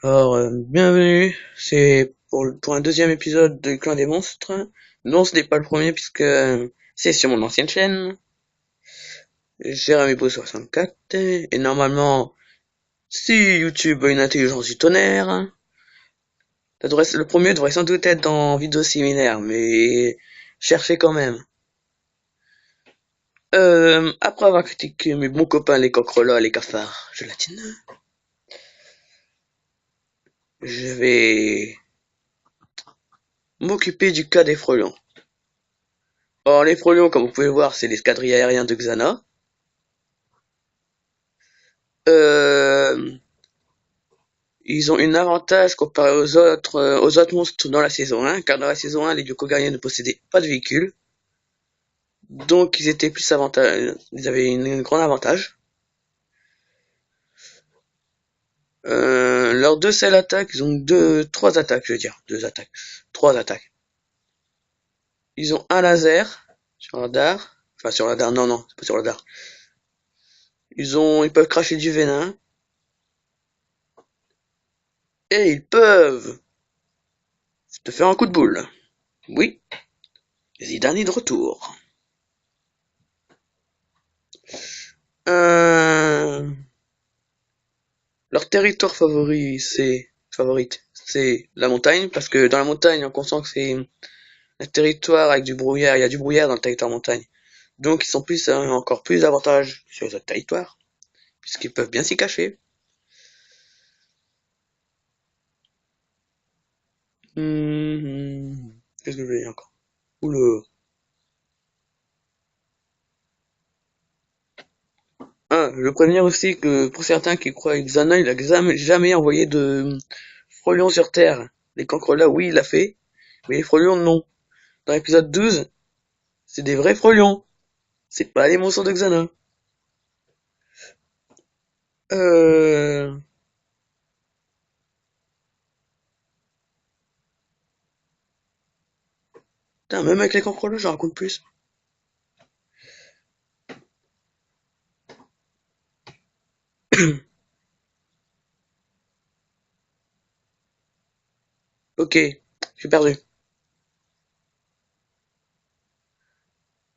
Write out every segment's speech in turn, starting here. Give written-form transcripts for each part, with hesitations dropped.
Bienvenue, c'est pour un deuxième épisode de Clan des Monstres. Non, ce n'est pas le premier puisque c'est sur mon ancienne chaîne, Jérémy Beau 64, et normalement, si YouTube a une intelligence du tonnerre, le premier devrait sans doute être dans vidéo similaire, mais cherchez quand même. Après avoir critiqué mes bons copains les coqrelats, les cafards gélatineux, je vais m'occuper du cas des frelons. Or, les frelons, comme vous pouvez voir, c'est l'escadrille aérien de Xana. Euh, Ils ont un avantage comparé aux autres monstres dans la saison 1, car dans la saison 1, les Yokogariens ne possédaient pas de véhicule. Donc, ils étaient plus avantageux, ils avaient un grand avantage. Leurs deux seules attaques, ils ont trois attaques, je veux dire, deux attaques, trois attaques. Ils ont un laser sur la dard, enfin sur la dard, non, c'est pas sur la dard. Ils peuvent cracher du venin, et ils peuvent te faire un coup de boule. Oui, Zidane est de retour. Euh... Leur territoire favorite, c'est la montagne, parce que dans la montagne, on consent que c'est un territoire avec du brouillard, il y a du brouillard dans le territoire montagne. Donc ils sont encore plus d'avantages sur les autres territoires, puisqu'ils peuvent bien s'y cacher. Qu'est-ce que je vais dire encore? Oula. Ah, je veux prévenir aussi que pour certains qui croient que Xana, il a jamais envoyé de frelons sur Terre. Les cancrelats, oui, il l'a fait, mais les frelons, non. Dans l'épisode 12, c'est des vrais frelons. C'est pas les monstres de Xana. Euh... Putain, même avec les contrôleurs, j'en raconte plus. Ok, je suis perdu.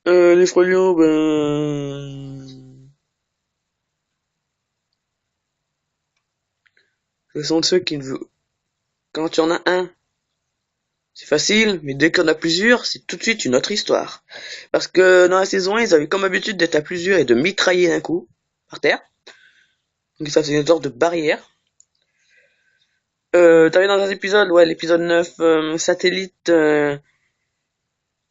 Les frelons, ce sont ceux qui ne veulent... Quand tu en as un, c'est facile, mais dès qu'il y en a plusieurs, c'est tout de suite une autre histoire. Parce que dans la saison 1, ils avaient comme habitude d'être à plusieurs et de mitrailler d'un coup, par terre. Donc ça faisait une sorte de barrière. T'avais dans un épisode, ouais, l'épisode 9, satellite,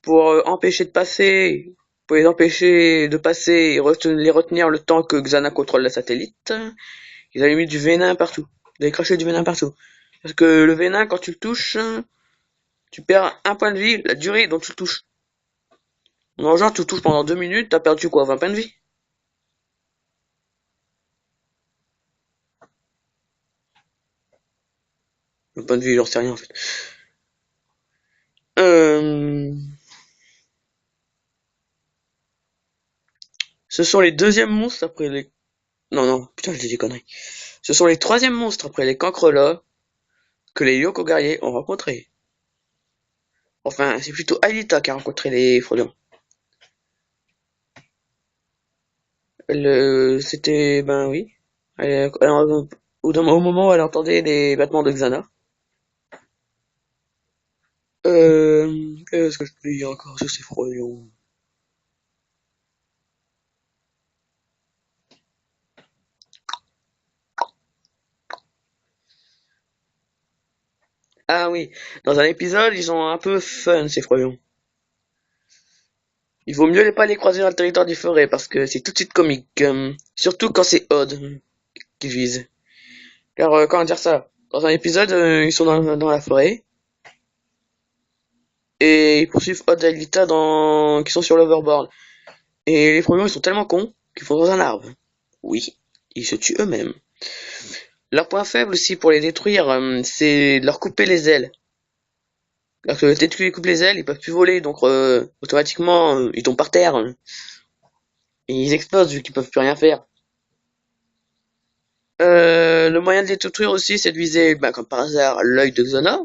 pour empêcher de passer, pour les empêcher de passer et les retenir le temps que Xana contrôle la satellite, ils avaient mis du venin partout. Ils avaient craché du venin partout. Parce que le venin, quand tu le touches, tu perds un point de vie, la durée dont tu le touches. En genre, tu le touches pendant 2 minutes, t'as perdu quoi, 20 points de vie? Le point de vie, j'en sais rien en fait. Euh... Ce sont les deuxièmes monstres après les... Non, putain, je dis des conneries. Ce sont les troisièmes monstres après les cancrelats que les Yoko guerriers ont rencontrés. Enfin, c'est plutôt Alita qui a rencontré les frelons. C'était, ben oui. Au moment où elle entendait les battements de Xana. Qu'est-ce que je peux dire encore sur ces frelons? Ah oui, dans un épisode, ils sont un peu fun, ces frelons. Il vaut mieux pas les croiser dans le territoire du forêt, parce que c'est tout de suite comique. Surtout quand c'est Odd qui vise. Car, comment dire ça? Dans un épisode, ils sont dans la forêt, et ils poursuivent Odd et Alita qui sont sur l'overboard. Et les frelons, ils sont tellement cons qu'ils font dans un arbre. Oui, ils se tuent eux-mêmes. Leur point faible aussi pour les détruire, c'est de leur couper les ailes. Alors que dès que tu les coupes les ailes, ils peuvent plus voler, donc automatiquement ils tombent par terre. Et ils explosent vu qu'ils peuvent plus rien faire. Le moyen de les détruire aussi, c'est de viser, bah, comme par hasard, l'œil de Xana,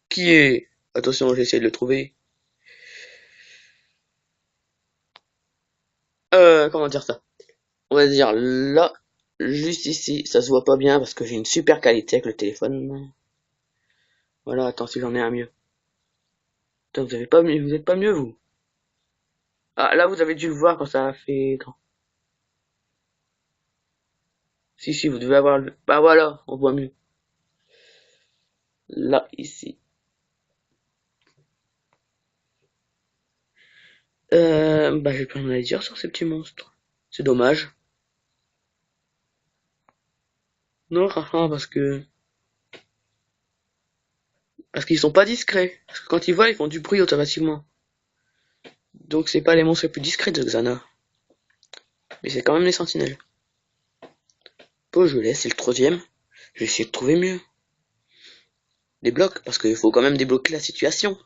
qui est... Attention, j'essaie de le trouver. Comment dire ça? On va dire là, juste ici. Ça se voit pas bien parce que j'ai une super qualité avec le téléphone. Voilà, attends si j'en ai un mieux. Putain, vous avez pas mieux, vous êtes pas mieux, vous. Ah, là, vous avez dû le voir quand ça a fait grand. Si, si, vous devez avoir le... Bah voilà, on voit mieux. Là, ici. Bah j'ai plus rien à dire sur ces petits monstres. C'est dommage. Non, franchement, parce qu'ils sont pas discrets. Parce que quand ils volent, ils font du bruit automatiquement. Donc c'est pas les monstres les plus discrets de Xana. Mais c'est quand même les sentinelles. Bon, je laisse, c'est le troisième. Je vais essayer de trouver mieux. Des blocs, parce qu'il faut quand même débloquer la situation.